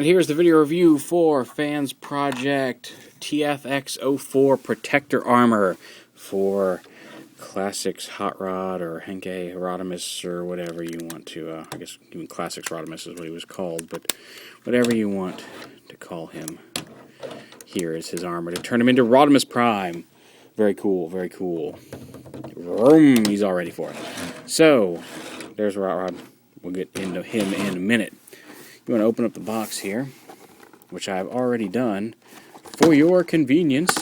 And here's the video review for FansProject TFX-04 Protector Armor for Classics Hot Rod or Henke Rodimus or whatever you want to, I guess even Classics Rodimus is what he was called, but whatever you want to call him. Here is his armor to turn him into Rodimus Prime. Very cool, very cool. Vroom, he's all ready for it. So, there's Rod. We'll get into him in a minute. You want to open up the box here, which I've already done for your convenience.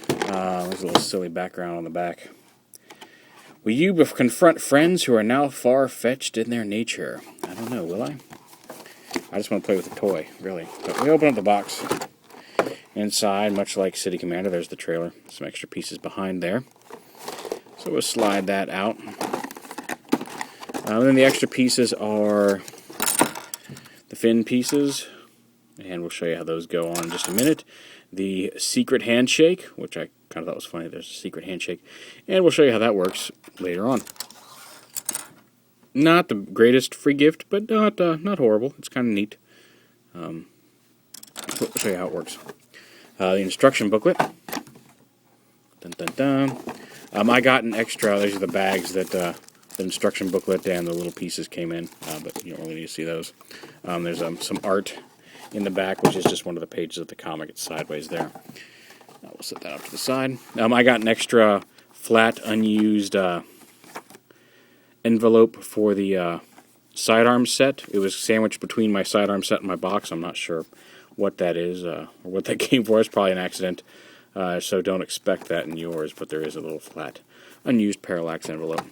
There's a little silly background on the back. Will you confront friends who are now far-fetched in their nature? I don't know, will I? I just want to play with the toy, really. But we open up the box. Inside, much like City Commander, there's the trailer. Some extra pieces behind there. So we'll slide that out. And then the extra pieces are the fin pieces, and we'll show you how those go on in just a minute. The secret handshake, which I kind of thought was funny. There's a secret handshake, and we'll show you how that works later on. Not the greatest free gift, but not horrible. It's kind of neat. We'll show you how it works. The instruction booklet. Dun, dun, dun. I got an extra. These are the bags that the instruction booklet and the little pieces came in, but you don't really need to see those. There's some art in the back, which is just one of the pages of the comic. It's sideways there. We'll set that up to the side. I got an extra flat, unused envelope for the sidearm set. It was sandwiched between my sidearm set and my box. I'm not sure what that is or what that came for. It's probably an accident, so don't expect that in yours, but there is a little flat, unused parallax envelope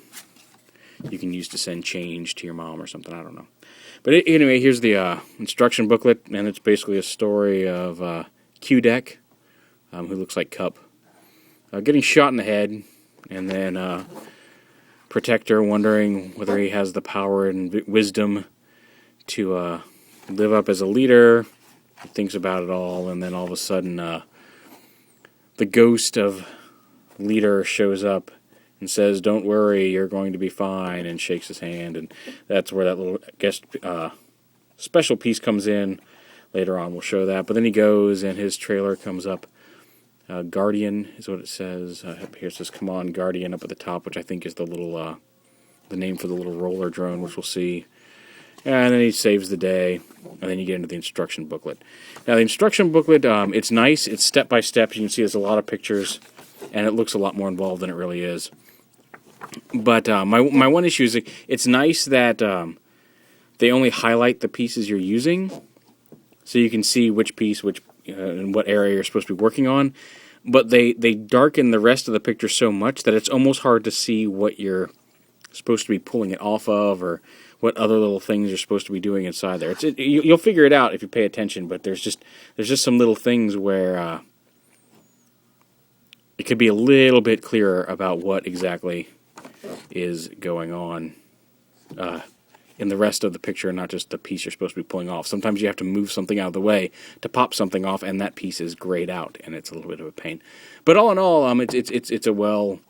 you can use to send change to your mom or something. I don't know. But anyway, here's the instruction booklet, and it's basically a story of Q-Deck, who looks like Cup, getting shot in the head, and then Protector wondering whether he has the power and wisdom to live up as a leader. He thinks about it all, and then all of a sudden the ghost of leader shows up and says, "Don't worry, you're going to be fine," and shakes his hand, and that's where that little guest special piece comes in. Later on, we'll show that. But then he goes, and his trailer comes up. Guardian is what it says. Up here it says, "Come on, Guardian," up at the top, which I think is the little, the name for the little roller drone, which we'll see. And then he saves the day, and then you get into the instruction booklet. Now, the instruction booklet, it's nice. It's step-by-step. You can see there's a lot of pictures, and it looks a lot more involved than it really is. But my one issue is it's nice that they only highlight the pieces you're using, so you can see which piece, and what area you're supposed to be working on. But they darken the rest of the picture so much that it's almost hard to see what you're supposed to be pulling it off of, or what other little things you're supposed to be doing inside there. You'll figure it out if you pay attention, but there's just some little things where it could be a little bit clearer about what exactly is going on in the rest of the picture, not just the piece you're supposed to be pulling off. Sometimes you have to move something out of the way to pop something off, and that piece is grayed out, and it's a little bit of a pain. But all in all, it's a well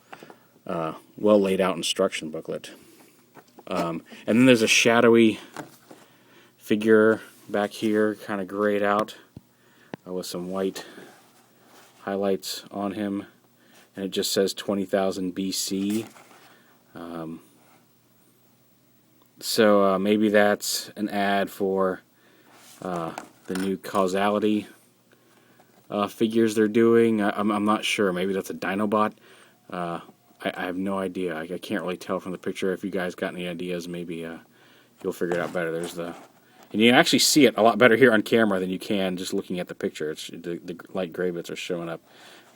laid out instruction booklet. And then there's a shadowy figure back here, kind of grayed out, with some white highlights on him, and it just says 20,000 BC. So maybe that's an ad for the new causality figures they're doing. I'm not sure. Maybe that's a Dinobot. I have no idea. I can't really tell from the picture. If you guys got any ideas, maybe you'll figure it out better. And you can actually see it a lot better here on camera than you can just looking at the picture. The light gray bits are showing up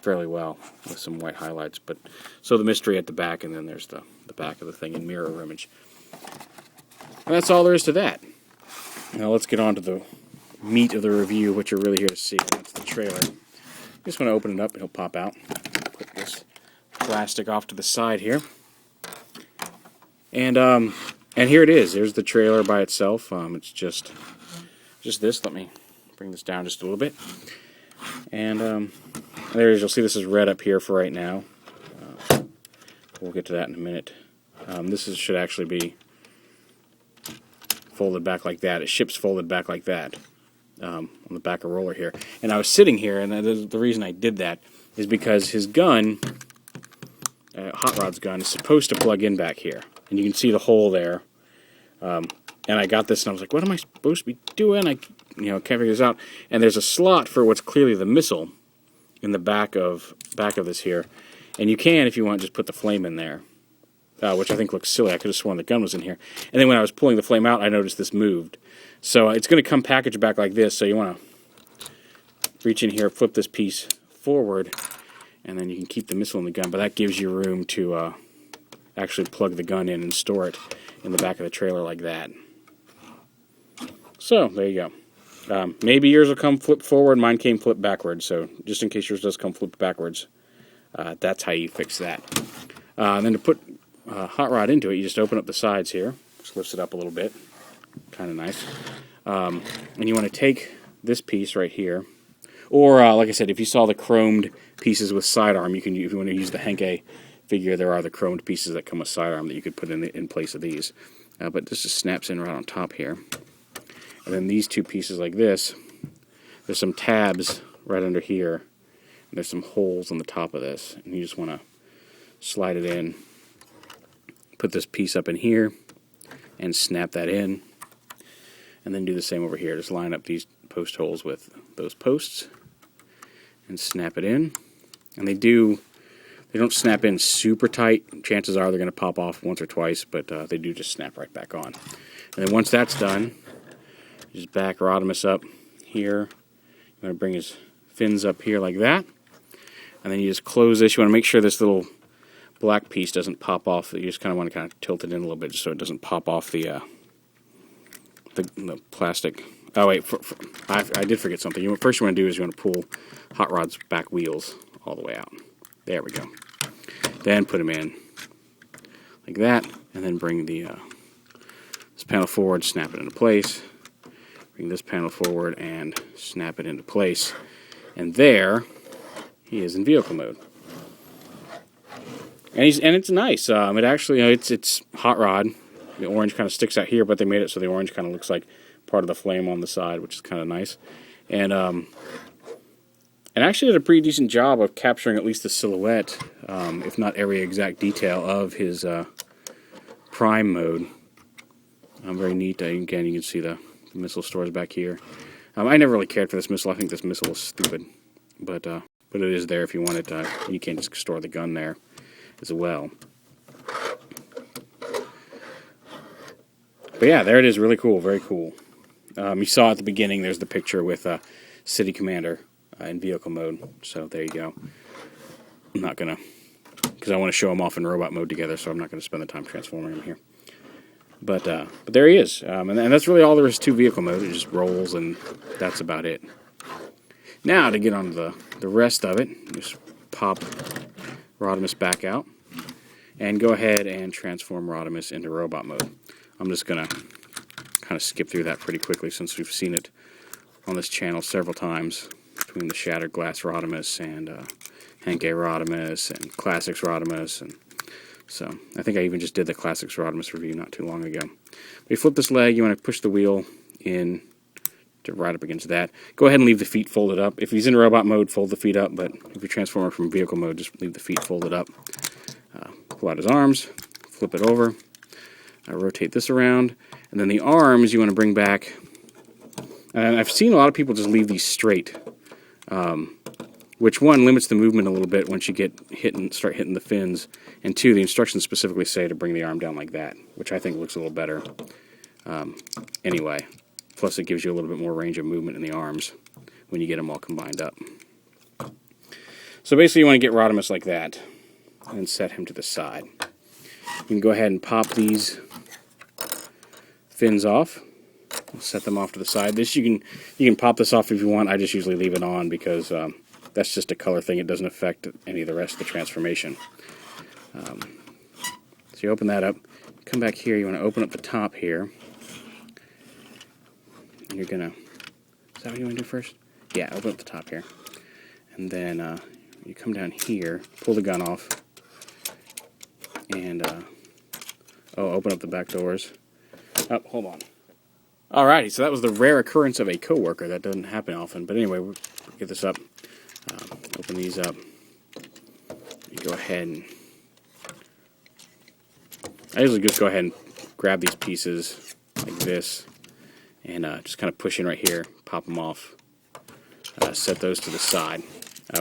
fairly well with some white highlights. But so the mystery at the back, and then there's the back of the thing in mirror image. And that's all there is to that. Now let's get on to the meat of the review, what you're really here to see. That's the trailer. Just want to open it up, and it'll pop out. Put this plastic off to the side here. And here it is. There's the trailer by itself. It's just this. Let me bring this down just a little bit. And there it is. You'll see this is red up here for right now. We'll get to that in a minute. This should actually be folded back like that. It ships folded back like that. on the back of roller here. And I was sitting here, and the reason I did that is because his gun, Hot Rod's gun, is supposed to plug in back here. And you can see the hole there. And I got this, and I was like, what am I supposed to be doing? I can't figure this out. And there's a slot for what's clearly the missile in the back of this here. And you can, if you want, just put the flame in there, which I think looks silly. I could have sworn the gun was in here. And then when I was pulling the flame out, I noticed this moved. So it's going to come packaged back like this. So you want to reach in here, flip this piece forward, and then you can keep the missile in the gun. But that gives you room to actually plug the gun in and store it in the back of the trailer like that. So there you go. Maybe yours will come flip forward. Mine came flip backwards. So just in case yours does come flip backwards, that's how you fix that. And then to put Hot Rod into it, you just open up the sides here. Just lifts it up a little bit. Kind of nice. And you want to take this piece right here. Or, like I said, if you saw the chromed pieces with sidearm, if you want to use the Henke figure, there are the chromed pieces that come with sidearm that you could put in place of these. But this just snaps in right on top here. And then these two pieces like this, there's some tabs right under here. And there's some holes on the top of this. And you just want to slide it in. Put this piece up in here and snap that in. And then do the same over here. Just line up these post holes with those posts and snap it in. And they don't snap in super tight. Chances are they're going to pop off once or twice, but they do just snap right back on. And then once that's done, you just back Rodimus up here. You want to bring his fins up here like that. And then you just close this. You want to make sure this little black piece doesn't pop off. You just kind of want to tilt it in a little bit just so it doesn't pop off the plastic. Oh wait, I did forget something. First you want to do is you want to pull Hot Rod's back wheels all the way out. There we go. Then put them in like that, and then bring this panel forward, snap it into place. Bring this panel forward and snap it into place. And there he is in vehicle mode. And it's nice. It actually, it's Hot Rod. The orange kind of sticks out here, but they made it so the orange kind of looks like part of the flame on the side, which is kind of nice. And actually did a pretty decent job of capturing at least the silhouette, if not every exact detail of his prime mode. Very neat. Again, you can see the missile stores back here. I never really cared for this missile. I think this missile is stupid, but it is there if you want it. You can just store the gun there as well. But yeah, there it is. Really cool. Very cool. You saw at the beginning, there's the picture with City Commander in vehicle mode. So there you go. I'm not going to, because I want to show them off in robot mode together, so I'm not going to spend the time transforming them here. But there he is. And that's really all there is to vehicle mode. It just rolls, and that's about it. Now, to get on the rest of it, just pop Rodimus back out, and go ahead and transform Rodimus into robot mode. I'm just going to kind of skip through that pretty quickly since we've seen it on this channel several times between the Shattered Glass Rodimus and Henke Rodimus and Classics Rodimus. And so I think I even just did the Classics Rodimus review not too long ago. But you flip this leg, you want to push the wheel in to right up against that. Go ahead and leave the feet folded up. If he's in robot mode, fold the feet up, but if you transform from vehicle mode, just leave the feet folded up. Pull out his arms, flip it over, rotate this around, and then the arms you want to bring back. And I've seen a lot of people just leave these straight, which one limits the movement a little bit once you get hit and start hitting the fins, and two, the instructions specifically say to bring the arm down like that, which I think looks a little better. Anyway, plus it gives you a little bit more range of movement in the arms when you get them all combined up. So basically you want to get Rodimus like that and set him to the side. You can go ahead and pop these fins off. Set them off to the side. This you can pop this off if you want. I just usually leave it on because that's just a color thing. It doesn't affect any of the rest of the transformation. So you open that up. Come back here. You want to open up the top here. And you're gonna. Is that what you want to do first? Yeah, open up the top here, and then you come down here, pull the gun off, and open up the back doors. Oh, hold on. Alrighty, so that was the rare occurrence of a coworker. That doesn't happen often. But anyway, we'll get this up. Open these up. You go ahead and... I usually just go ahead and grab these pieces like this and just kind of push in right here, pop them off, set those to the side.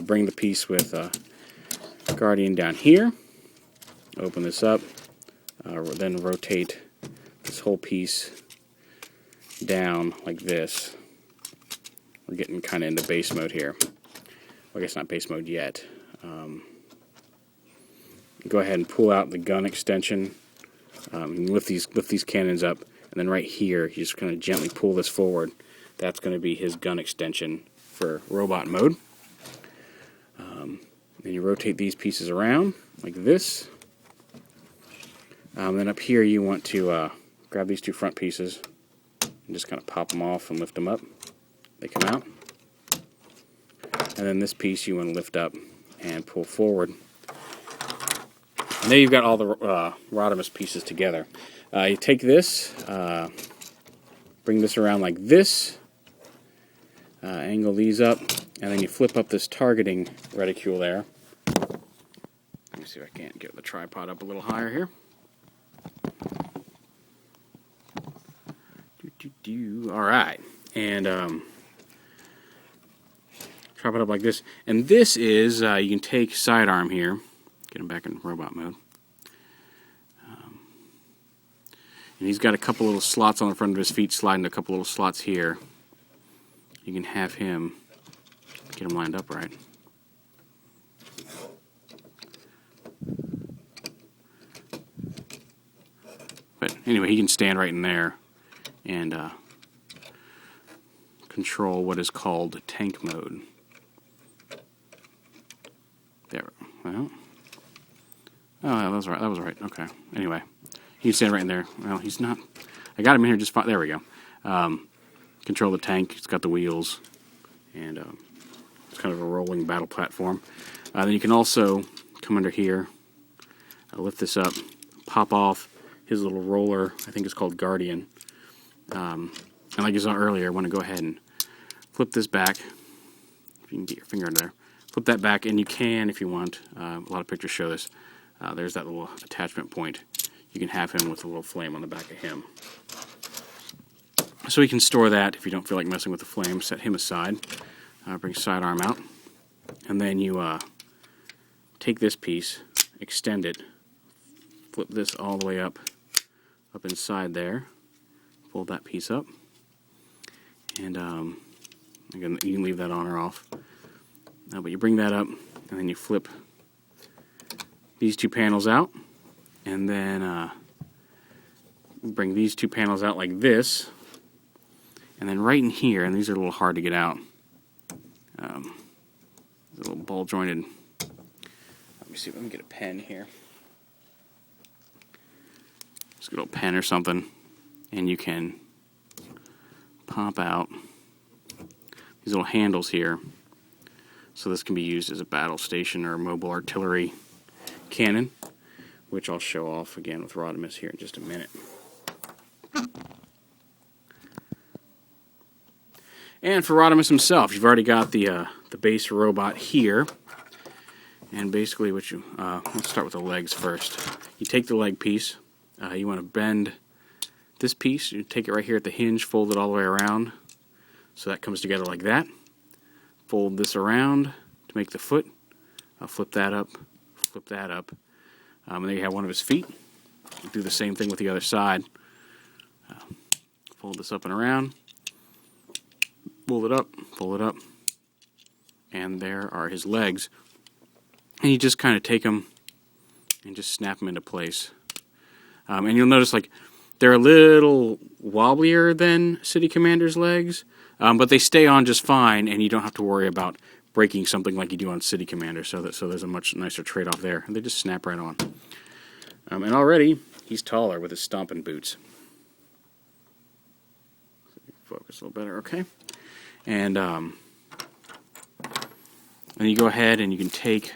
Bring the piece with Guardian down here, open this up, then rotate this whole piece down like this. We're getting kind of into base mode here. Well, I guess not base mode yet. Go ahead and pull out the gun extension. Lift these cannons up, and then right here, you just kind of gently pull this forward. That's going to be his gun extension for robot mode. Then you rotate these pieces around like this. Then up here, you want to grab these two front pieces and just kind of pop them off and lift them up. They come out. And then this piece you want to lift up and pull forward. And there you've got all the Rodimus pieces together. You take this, bring this around like this, angle these up, and then you flip up this targeting reticule there. Let me see if I can't get the tripod up a little higher here. Alright, and tripod up like this. And this is, you can take sidearm here, get him back in robot mode. And he's got a couple little slots on the front of his feet, sliding a couple little slots here. You can have him, get him lined up right. But anyway, he can stand right in there and control what is called tank mode. There. Well. Oh, that was right. That was right. Okay. Anyway, he can stand right in there. Well, he's not. I got him in here just fine. There we go. Control the tank. It's got the wheels, and it's kind of a rolling battle platform. Then you can also come under here, lift this up, pop off his little roller. I think it's called Guardian. And like you saw earlier, I want to go ahead and flip this back. If you can get your finger under there. Flip that back, and you can, if you want. A lot of pictures show this. There's that little attachment point. You can have him with a little flame on the back of him. So you can store that if you don't feel like messing with the flame. Set him aside. Bring sidearm out. And then you take this piece, extend it, flip this all the way up inside there. Fold that piece up. And again, you can leave that on or off. But you bring that up, and then you flip these two panels out, and then bring these two panels out like this, and then right in here, and these are a little hard to get out, a little ball jointed. Let me see if I can get a pen here. Just get a little pen or something, and you can pop out these little handles here. So this can be used as a battle station or a mobile artillery cannon, which I'll show off again with Rodimus here in just a minute. And for Rodimus himself, you've already got the base robot here. And basically what you, let's start with the legs first. You take the leg piece, you want to bend this piece, you take it right here at the hinge, fold it all the way around, so that comes together like that. Fold this around to make the foot. I'll flip that up, and there you have one of his feet. Do the same thing with the other side. Fold this up and around, fold it up, and there are his legs. And you just kind of take them and just snap them into place. And you'll notice like they're a little wobblier than City Commander's legs, but they stay on just fine, and you don't have to worry about breaking something like you do on City Commander. So there's a much nicer trade-off there. And they just snap right on. And already he's taller with his stomping boots. Focus a little better, okay? And then you go ahead and you can take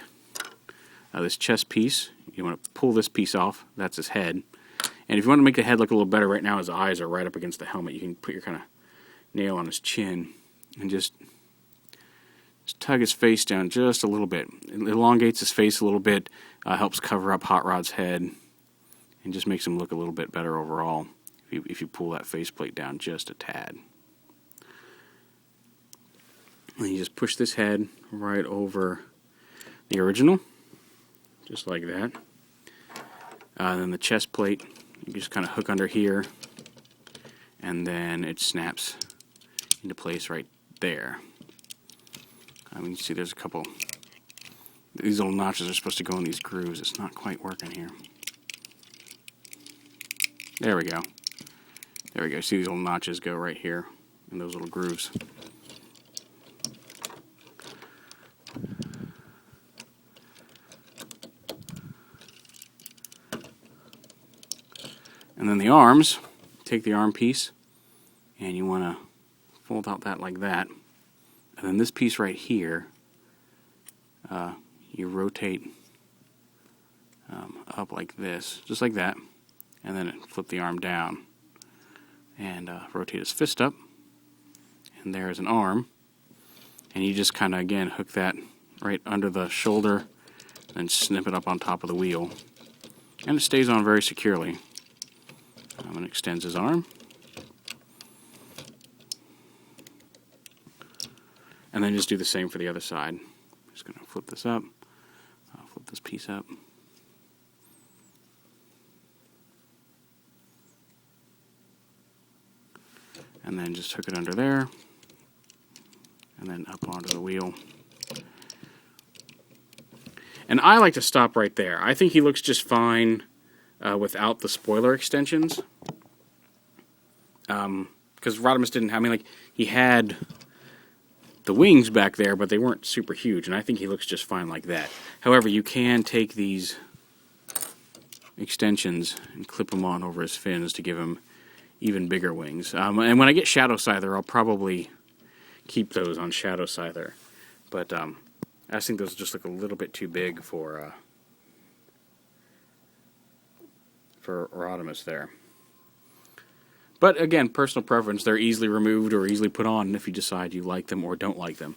this chest piece. You want to pull this piece off. That's his head. And if you want to make the head look a little better, right now his eyes are right up against the helmet. You can put your kind of nail on his chin and just tug his face down just a little bit. It elongates his face a little bit, helps cover up Hot Rod's head, and just makes him look a little bit better overall if you pull that faceplate down just a tad. And you just push this head right over the original, just like that. And then the chest plate, you just kind of hook under here, and then it snaps into place right there. I mean, you see there's a couple, these little notches are supposed to go in these grooves. It's not quite working here. There we go. There we go. See these little notches go right here in those little grooves. And then the arms, take the arm piece, and you want to fold out that like that. And then this piece right here, you rotate up like this, just like that, and then flip the arm down. And rotate his fist up, and there's an arm. And you just kind of, again, hook that right under the shoulder, and snip it up on top of the wheel. And it stays on very securely. And extends his arm. And then just do the same for the other side. Just going to flip this up, flip this piece up. And then just hook it under there, and then up onto the wheel. And I like to stop right there. I think he looks just fine without the spoiler extensions. Because Rodimus didn't have, I mean, like, he had the wings back there, but they weren't super huge, and I think he looks just fine like that. However, you can take these extensions and clip them on over his fins to give him even bigger wings. And when I get Shadow Scyther, I'll probably keep those on Shadow Scyther. But I just think those just look a little bit too big for Rodimus there. But again, personal preference. They're easily removed or easily put on if you decide you like them or don't like them.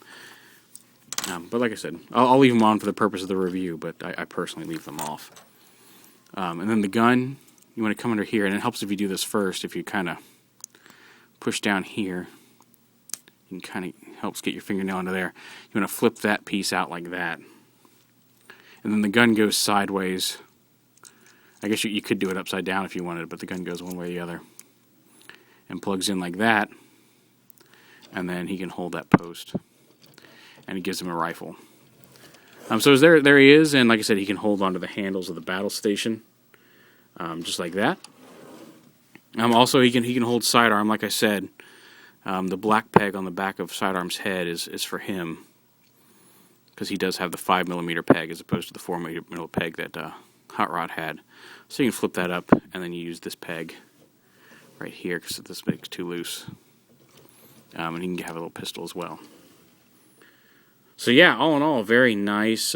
But like I said, I'll leave them on for the purpose of the review, but I personally leave them off. And then the gun, you want to come under here, and it helps if you do this first. If you kind of push down here, you can kind of helps get your fingernail under there. You want to flip that piece out like that. And then the gun goes sideways. I guess you could do it upside down if you wanted, but the gun goes one way or the other. And plugs in like that. And then he can hold that post. And it gives him a rifle. So there he is, and like I said, he can hold onto the handles of the battle station. Just like that. Also, he can hold sidearm, like I said. The black peg on the back of Sidearm's head is for him, because he does have the 5mm peg as opposed to the 4mm peg that Hot Rod had. So you can flip that up, and then you use this peg right here, because this makes too loose. And you can have a little pistol as well. So yeah, all in all, very nice,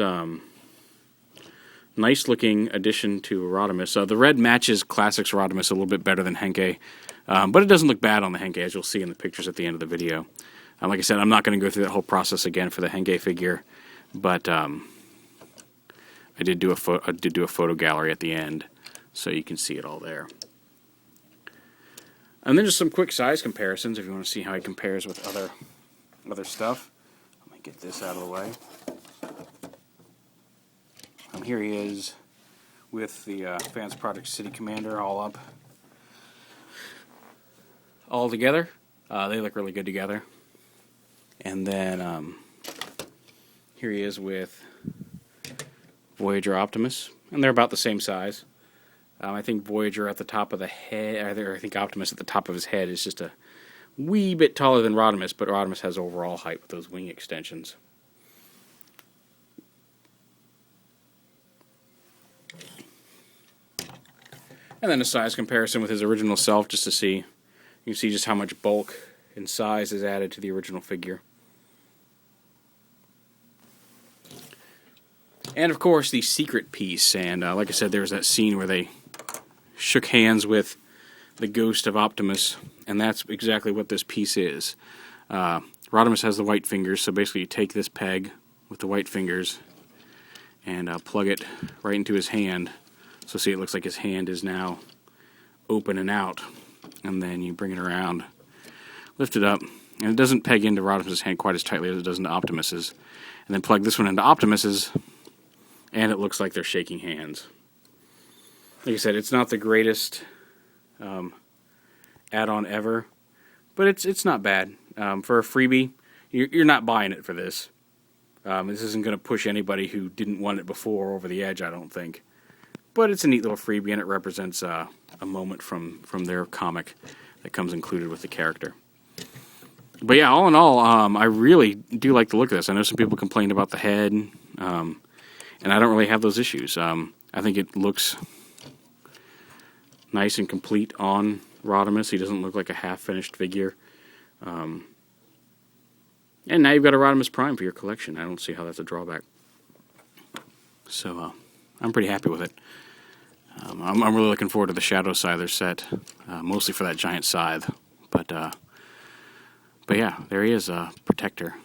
nice looking addition to Rodimus. The red matches Classics Rodimus a little bit better than Henkei, but it doesn't look bad on the Henkei, as you'll see in the pictures at the end of the video. Like I said, I'm not going to go through that whole process again for the Henkei figure, but I did do a photo gallery at the end, so you can see it all there. And then just some quick size comparisons if you want to see how he compares with other stuff. Let me get this out of the way. Here he is with the FansProject City Commander all together. They look really good together. And then here he is with Voyager Optimus, and they're about the same size. I think Voyager at the top of the head, or I think Optimus at the top of his head is just a wee bit taller than Rodimus, but Rodimus has overall height with those wing extensions. And then a size comparison with his original self, just to see, you can see just how much bulk and size is added to the original figure. And of course the secret piece, and like I said, there's that scene where they shook hands with the ghost of Optimus, and that's exactly what this piece is. Rodimus has the white fingers, so basically you take this peg with the white fingers and plug it right into his hand. So see, it looks like his hand is now open and out. And then you bring it around, lift it up, and it doesn't peg into Rodimus' hand quite as tightly as it does into Optimus's. And then plug this one into Optimus's, and it looks like they're shaking hands. Like I said, it's not the greatest add-on ever, but it's not bad. For a freebie, you're not buying it for this. This isn't going to push anybody who didn't want it before over the edge, I don't think. But it's a neat little freebie, and it represents a moment from their comic that comes included with the character. But yeah, all in all, I really do like the look of this. I know some people complained about the head, and I don't really have those issues. I think it looks nice and complete on Rodimus. He doesn't look like a half-finished figure. And now you've got a Rodimus Prime for your collection. I don't see how that's a drawback. So I'm pretty happy with it. I'm really looking forward to the Shadow Scyther set, mostly for that giant scythe. But yeah, there he is, Protector.